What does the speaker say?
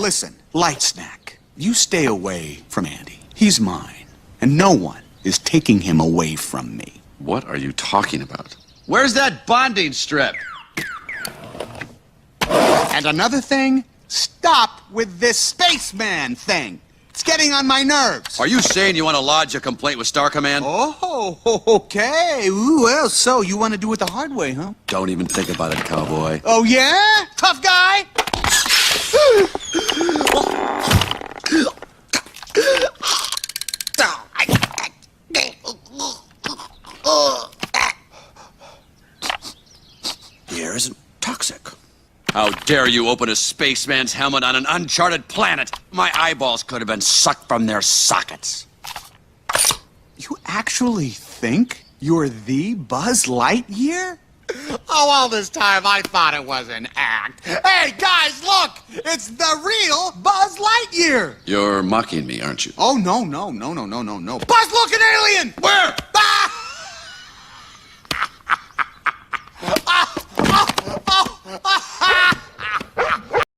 listen, Light Snack, you stay away from Andy. He's mine, and no one is taking him away from me. What are you talking about? Where's that bonding strip? And another thing, stop with this spaceman thing. It's getting on my nerves. Are you saying you want to lodge a complaint with Star Command? Oh, okay. Ooh, well, so you want to do it the hard way, huh? Don't even think about it, cowboy. Oh, yeah? Tough guy? The air isn't toxic. How dare you open a spaceman's helmet on an uncharted planet? My eyeballs could have been sucked from their sockets. You actually think you're the Buzz Lightyear? Oh, all this time I thought it was an act. Hey, guys, look! It's the real Buzz Lightyear! You're mocking me, aren't you? Oh, no. Buzz, look, an alien! Where?